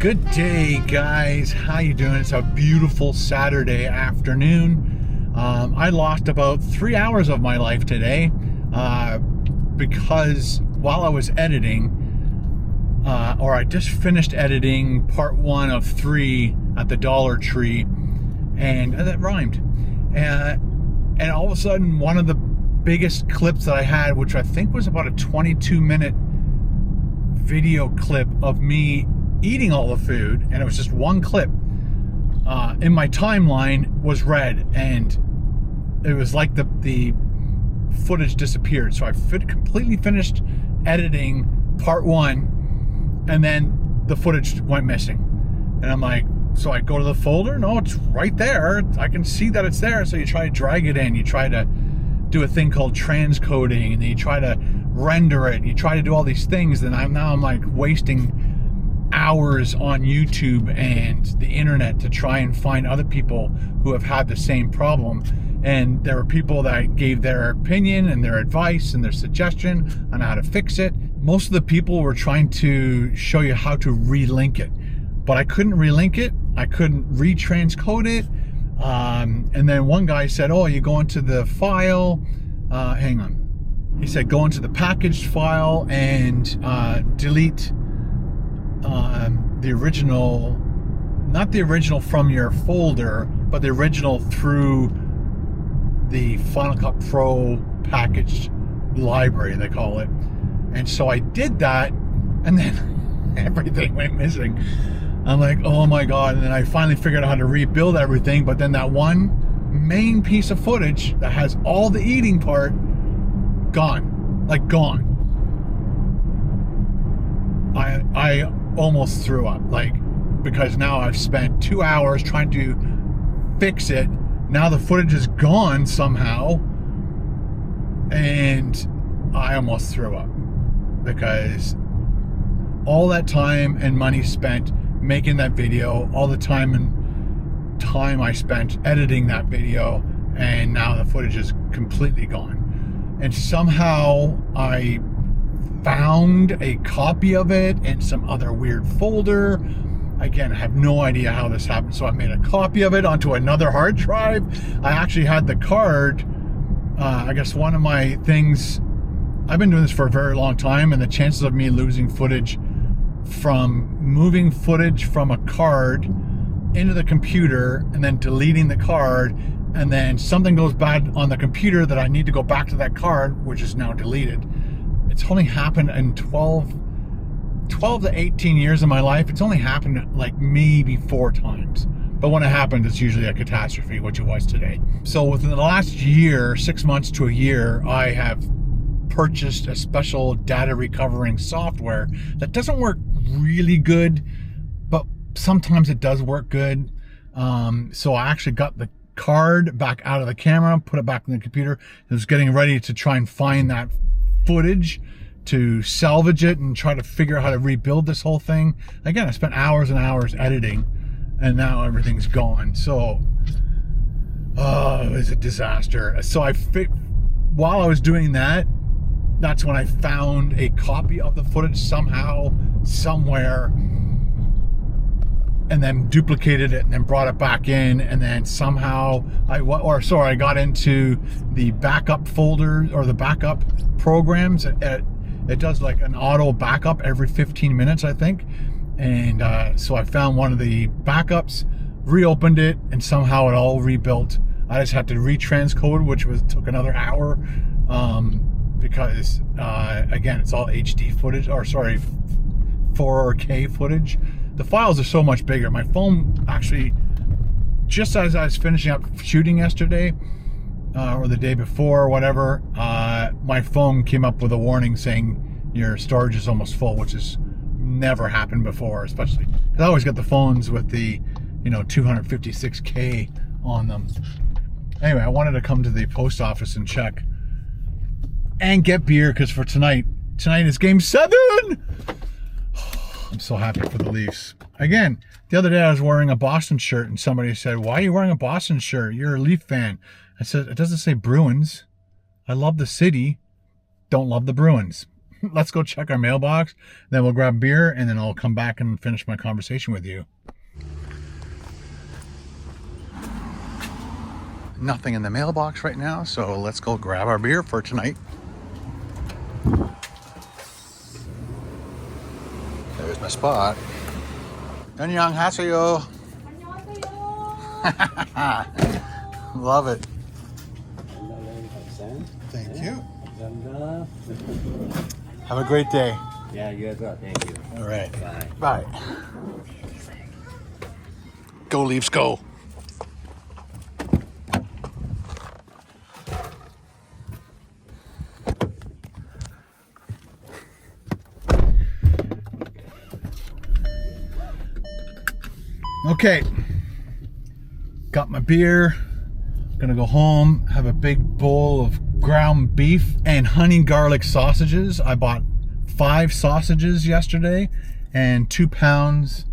Good day, guys. How you doing? It's a beautiful Saturday afternoon. I lost about 3 hours of my life today because while I was editing, or I just finished editing part 1 of 3 at the Dollar Tree, and that rhymed. And all of a sudden, one of the biggest clips that I had, which I think was about a 22-minute video clip of me eating all the food, and it was just one clip in my timeline, was red, and it was like the footage disappeared. So I completely finished editing part 1, and then the footage went missing. And I'm like, so I go to the folder, no, it's right there, I can see that it's there. So you try to drag it in, you try to do a thing called transcoding, and then you try to render it, you try to do all these things, and I'm like wasting hours on YouTube and the internet to try and find other people who have had the same problem. And there were people that gave their opinion and their advice and their suggestion on how to fix it. Most of the people were trying to show you how to relink it, but I couldn't relink it, I couldn't retranscode it. And then one guy said, oh, you go into the file, hang on, he said go into the packaged file and delete the original, not the original from your folder, but the original through the Final Cut Pro packaged library, they call it. And so I did that, and then everything went missing. I'm like, oh my God. And then I finally figured out how to rebuild everything, but then that one main piece of footage that has all the eating part, gone. Like gone. I almost threw up, like, because now I've spent 2 hours trying to fix it. Now the footage is gone somehow, and I almost threw up because all that time and money spent making that video, all the time I spent editing that video, and now the footage is completely gone. And somehow I found a copy of it in some other weird folder. Again, I have no idea how this happened. So I made a copy of it onto another hard drive. I actually had the card. I guess one of my things, I've been doing this for a very long time, and the chances of me losing footage from moving footage from a card into the computer and then deleting the card, and then something goes bad on the computer that I need to go back to that card, which is now deleted. It's only happened in 12 to 18 years of my life. It's only happened like maybe 4 times. But when it happened, it's usually a catastrophe, which it was today. So within the last year, 6 months to a year, I have purchased a special data recovering software that doesn't work really good, but sometimes it does work good. So I actually got the card back out of the camera, put it back in the computer, and was getting ready to try and find that footage to salvage it and try to figure out how to rebuild this whole thing. Again, I spent hours and hours editing, and now everything's gone. So it was a disaster. So while I was doing that, that's when I found a copy of the footage somehow, somewhere, and then duplicated it and then brought it back in, and then somehow I got into the backup folder or the backup programs. It does like an auto backup every 15 minutes, I think. And so I found one of the backups, reopened it, and somehow it all rebuilt. I just had to retranscode, which took another hour, because again, it's all HD footage, or sorry, 4K footage. The files are so much bigger. My phone actually, just as I was finishing up shooting yesterday, or the day before, or whatever, my phone came up with a warning saying your storage is almost full, which has never happened before, especially because I always get the phones with the 256K on them. Anyway, I wanted to come to the post office and check and get beer, because for tonight is game 7. I'm so happy for the Leafs. Again, the other day I was wearing a Boston shirt, and somebody said, why are you wearing a Boston shirt? You're a Leaf fan. I said, it doesn't say Bruins. I love the city, don't love the Bruins. let's go check our mailbox. Then we'll grab beer, and then I'll come back and finish my conversation with you. Nothing in the mailbox right now, so let's go grab our beer for tonight. There's my spot. 안녕하세요. Love it. Thank you. Have a great day. Yeah, you as well. Thank you. All right. Bye. Bye. Go Leafs, go. Okay, got my beer, gonna go home, have a big bowl of ground beef and honey garlic sausages. I bought 5 sausages yesterday and 2 pounds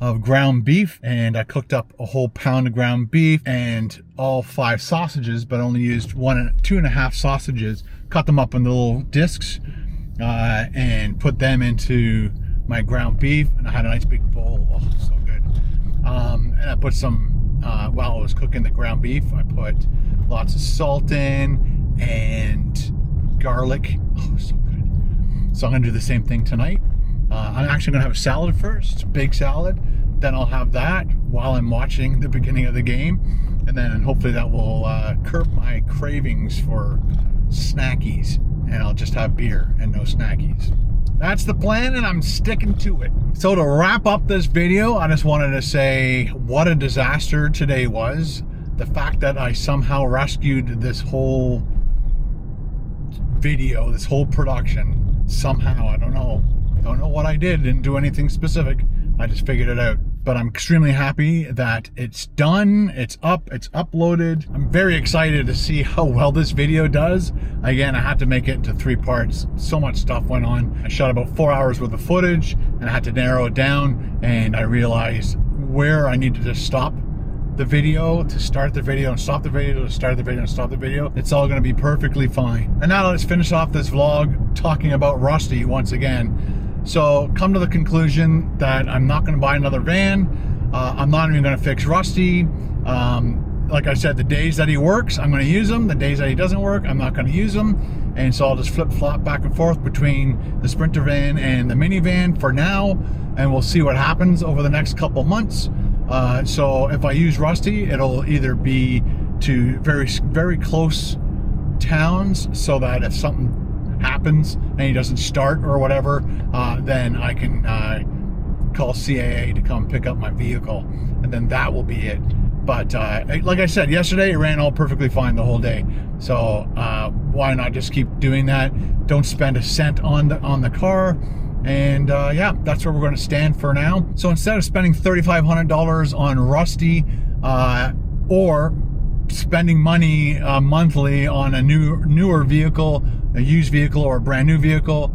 of ground beef, and I cooked up a whole pound of ground beef and all 5 sausages, but only used 2.5 sausages, cut them up into little discs and put them into my ground beef, and I had a nice big bowl. Oh, so good. And I put some, while I was cooking the ground beef, I put lots of salt in and garlic. Oh, so good. So I'm gonna do the same thing tonight. I'm actually gonna have a salad first, big salad. Then I'll have that while I'm watching the beginning of the game. And then hopefully that will curb my cravings for snackies. And I'll just have beer and no snackies. That's the plan, and I'm sticking to it. So to wrap up this video, I just wanted to say what a disaster today was. The fact that I somehow rescued this whole video, this whole production, somehow, I don't know what I did, didn't do anything specific. I just figured it out. But I'm extremely happy that it's done, it's up, it's uploaded. I'm very excited to see how well this video does. Again, I had to make it into 3 parts. So much stuff went on. I shot about 4 hours worth of footage, and I had to narrow it down, and I realized where I needed to stop the video, to start the video, and stop the video, to start the video, and stop the video. It's all gonna be perfectly fine. And now let's finish off this vlog talking about Rusty once again. So come to the conclusion that I'm not going to buy another van. I'm not even going to fix Rusty. Like I said, the days that he works, I'm going to use him. The days that he doesn't work, I'm not going to use him. And so I'll just flip-flop back and forth between the Sprinter van and the minivan for now. And we'll see what happens over the next couple months. So if I use Rusty, it'll either be to very, very close towns, so that if something happens and he doesn't start or whatever, then I can call CAA to come pick up my vehicle, and then that will be it. But like I said yesterday, it ran all perfectly fine the whole day. So why not just keep doing that? Don't spend a cent on the car. And yeah, that's where we're going to stand for now. So instead of spending $3,500 on Rusty, or spending money monthly on a newer vehicle, a used vehicle, or a brand new vehicle,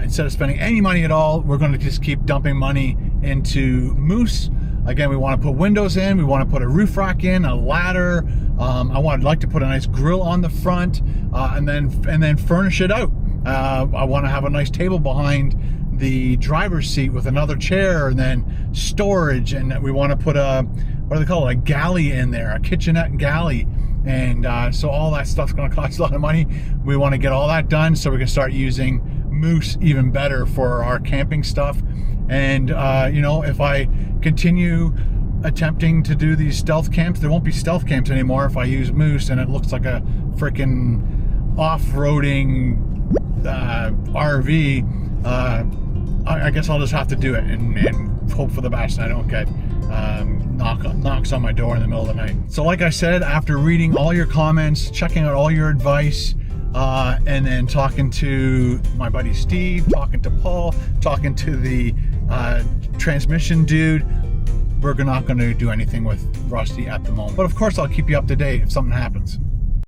instead of spending any money at all, we're going to just keep dumping money into Moose. Again, we want to put windows in, we want to put a roof rack in, a ladder. I'd like to put a nice grill on the front, and then furnish it out. I want to have a nice table behind the driver's seat with another chair, and then storage, and we want to put a, what do they call it, a galley in there, a kitchenette galley. And so all that stuff's going to cost a lot of money. We want to get all that done so we can start using Moose even better for our camping stuff. And you know, if I continue attempting to do these stealth camps, there won't be stealth camps anymore if I use Moose and it looks like a freaking off-roading RV. I guess I'll just have to do it and hope for the best. I don't get knocks on my door in the middle of the night. So like I said, after reading all your comments, checking out all your advice, and then talking to my buddy Steve, talking to Paul, talking to the transmission dude, we're not going to do anything with Rusty at the moment. But of course, I'll keep you up to date if something happens.